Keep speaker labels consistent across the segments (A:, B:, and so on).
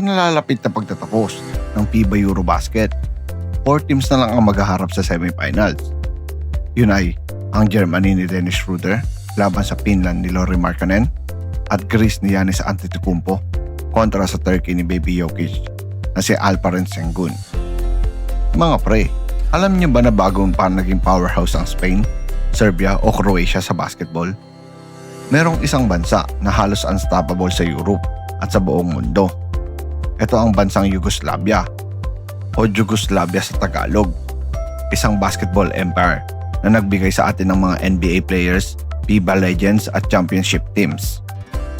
A: Sa nalalapit na pagtatapos ng FIBA Eurobasket, 4 teams na lang ang maghaharap sa semifinals. Yun ay ang Germany ni Dennis Schroeder laban sa Finland ni Lauri Markkanen at Greece ni Giannis Antetokounmpo kontra sa Turkey ni Baby Jokic na si Alperen Sengun. Mga pre, alam niyo ba na bago pa naging powerhouse ang Spain, Serbia o Croatia sa basketball? Merong isang bansa na halos unstoppable sa Europe at sa buong mundo. Ito ang bansang Yugoslavia o Yugoslavia sa Tagalog, isang basketball empire na nagbigay sa atin ng mga NBA players, FIBA legends at championship teams.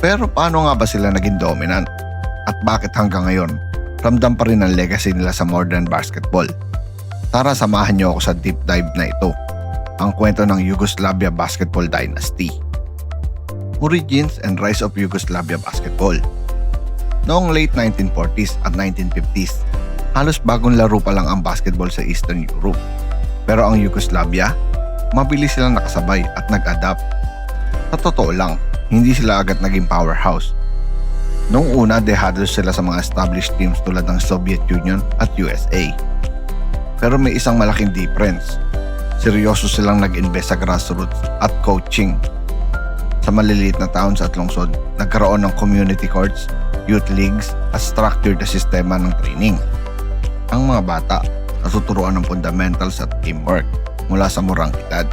A: Pero paano nga ba sila naging dominant? At bakit hanggang ngayon, ramdam pa rin ang legacy nila sa modern basketball? Tara samahan niyo ako sa deep dive na ito, ang kwento ng Yugoslavia Basketball Dynasty. Origins and Rise of Yugoslavia Basketball. Noong late 1940s at 1950s, halos bagong laro pa lang ang basketball sa Eastern Europe. Pero ang Yugoslavia, mabilis silang nakasabay at nag-adapt. Sa totoo lang, hindi sila agad naging powerhouse. Noong una, dehado sila sa mga established teams tulad ng Soviet Union at USA. Pero may isang malaking difference. Seryoso silang nag-invest sa grassroots at coaching. Sa maliliit na towns at lungsod, nagkaroon ng community courts, youth leagues at structured na sistema ng training. Ang mga bata natuturuan ng fundamentals at teamwork mula sa murang edad.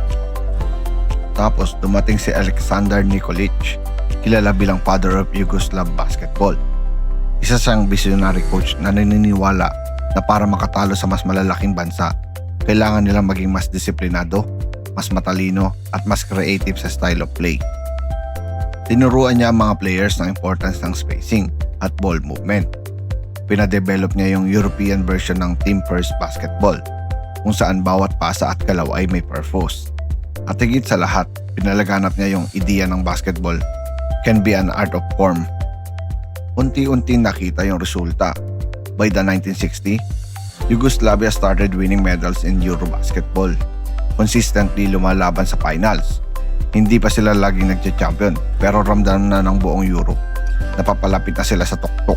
A: Tapos dumating si Aleksandar Nikolic, kilala bilang father of Yugoslav basketball. Isa siyang visionary coach na naniniwala na para makatalo sa mas malalaking bansa, kailangan nilang maging mas disiplinado, mas matalino at mas creative sa style of play. Tinuruan niya ang mga players ng importance ng spacing at ball movement. Pinadevelop niya yung European version ng team first basketball, kung saan bawat pasa at galaw ay may purpose. At higit sa lahat, pinalaganap niya yung ideya ng basketball can be an art of form. Unti-unti nakita yung resulta. By the 1960s, Yugoslavia started winning medals in Eurobasketball. Consistently lumalaban sa finals. Hindi pa sila laging nagcha-champion, pero ramdam na ng buong Europe. Napapalapit na sila sa tuktok.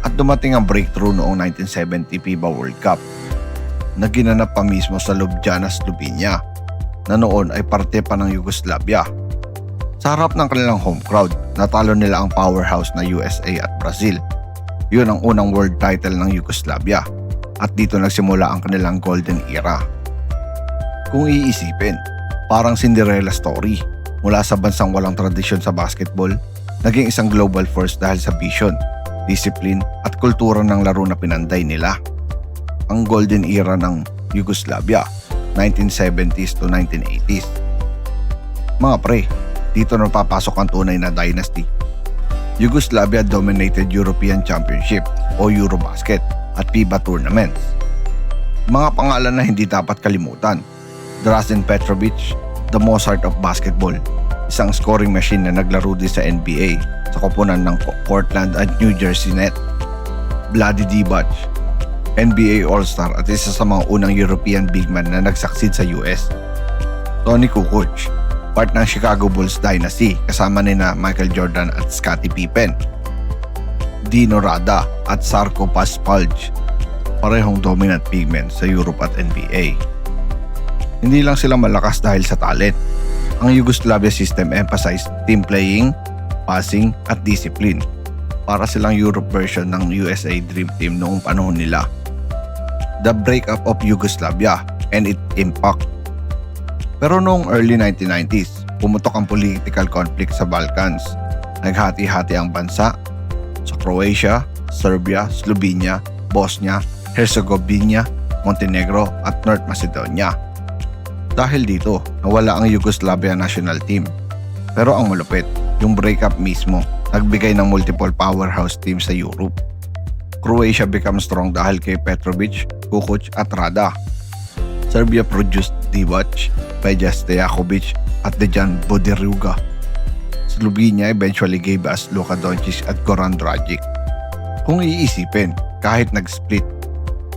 A: At dumating ang breakthrough noong 1970 FIBA World Cup na ginanap pa mismo sa Ljubljana, Slovenia, na noon ay parte pa ng Yugoslavia. Sa harap ng kanilang home crowd, natalo nila ang powerhouse na USA at Brazil. Yun ang unang world title ng Yugoslavia at dito nagsimula ang kanilang golden era. Kung iisipin, parang Cinderella story, mula sa bansang walang tradisyon sa basketball, naging isang global force dahil sa vision, discipline at kultura ng laro na pinanday nila. Ang golden era ng Yugoslavia, 1970s to 1980s. Mga pre, dito na papasok ang tunay na dynasty. Yugoslavia dominated European Championship o Eurobasket at FIBA tournaments. Mga pangalan na hindi dapat kalimutan: Drazen Petrovic, the Mozart of basketball, isang scoring machine na naglaro din sa NBA sa koponan ng Portland at New Jersey Net. Vlade Divac, NBA All-Star at isa sa mga unang European big man na nagsucceed sa US. Toni Kukoc, part ng Chicago Bulls dynasty kasama nina Michael Jordan at Scottie Pippen. Dino Rada at Sarko Paspalj, parehong dominant big men sa Europe at NBA. Hindi lang sila malakas dahil sa talent. Ang Yugoslavia system emphasized team playing, passing at discipline. Para silang Europe version ng USA Dream Team noong panahon nila. The breakup of Yugoslavia and its impact. Pero noong early 1990s, pumutok ang political conflict sa Balkans. Naghati-hati ang bansa sa Croatia, Serbia, Slovenia, Bosnia, Herzegovina, Montenegro at North Macedonia. Dahil dito, nawala ang Yugoslavia national team. Pero ang malupit, yung breakup mismo, nagbigay ng multiple powerhouse teams sa Europe. Croatia became strong dahil kay Petrovic, Kukoc at Rada. Serbia produced Divac, Peja Stojakovic at Dejan Bodiroga. Slovenia eventually gave us Luka Doncic at Goran Dragic. Kung iisipin, kahit nag-split,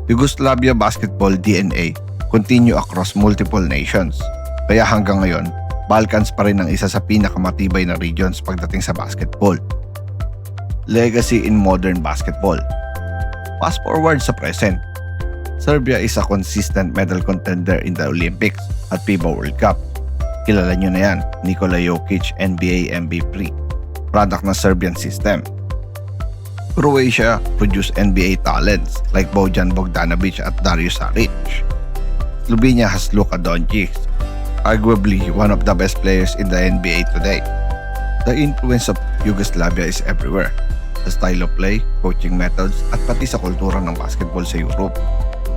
A: Yugoslavia basketball DNA continue across multiple nations. Kaya hanggang ngayon, Balkans pa rin ang isa sa pinakamatibay na regions pagdating sa basketball. Legacy in modern basketball. Fast forward sa present. Serbia is a consistent medal contender in the Olympics at FIBA World Cup. Kilala nyo na yan, Nikola Jokic, NBA MVP, product ng Serbian system. Croatia produced NBA talents like Bojan Bogdanovic at Dario Saric. Slovenia has Luka Doncic, arguably one of the best players in the NBA today. The influence of Yugoslavia is everywhere. The style of play, coaching methods, at pati sa kultura ng basketball sa Europe.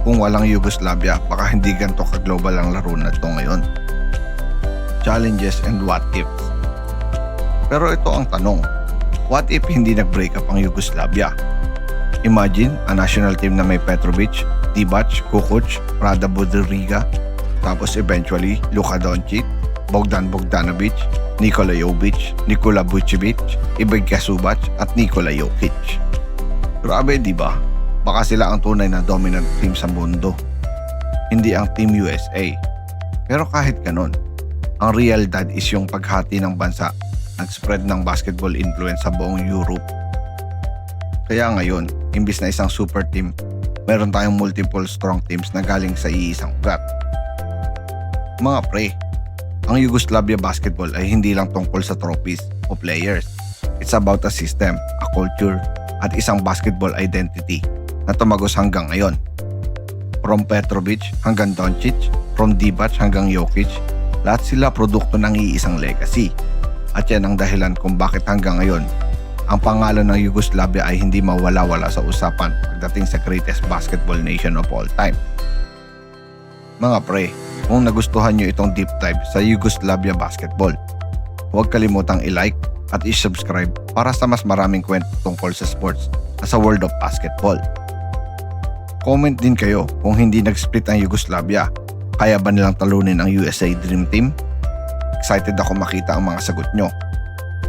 A: Kung walang Yugoslavia, baka hindi ganito ka-global ang laro na ito ngayon. Challenges and what ifs. Pero ito ang tanong, what if hindi nag-break up ang Yugoslavia? Imagine a national team na may Petrovic, Divac, Kukoc, Rada Buduriga, tapos eventually Luka Doncic, Bogdan Bogdanovic, Nikola Jovic, Nikola Vucevic, Ivica Subac at Nikola Jokic. Grabe, di ba? Baka sila ang tunay na dominant team sa mundo. Hindi ang Team USA. Pero kahit ganon, ang realidad is yung paghati ng bansa, nag-spread ng basketball influence sa buong Europe. Kaya ngayon, imbis na isang super team, meron tayong multiple strong teams na galing sa iisang ugat. Mga pre, ang Yugoslavia basketball ay hindi lang tungkol sa trophies o players. It's about a system, a culture, at isang basketball identity na tumagos hanggang ngayon. From Petrovic hanggang Doncic, from Divac hanggang Jokic, lahat sila produkto ng iisang legacy. At yan ang dahilan kung bakit hanggang ngayon, ang pangalan ng Yugoslavia ay hindi mawala-wala sa usapan pagdating sa greatest basketball nation of all time. Mga pre, kung nagustuhan nyo itong deep dive sa Yugoslavia basketball, huwag kalimutang i-like at i-subscribe para sa mas maraming kwento tungkol sa sports at sa world of basketball. Comment din kayo kung hindi nag-split ang Yugoslavia, kaya ba nilang talunin ang USA Dream Team? Excited ako makita ang mga sagot nyo.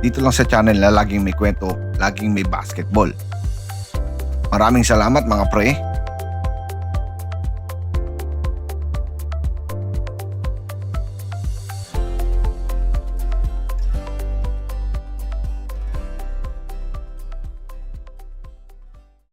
A: Dito lang sa channel na laging may kwento, laging may basketball. Maraming salamat mga pre.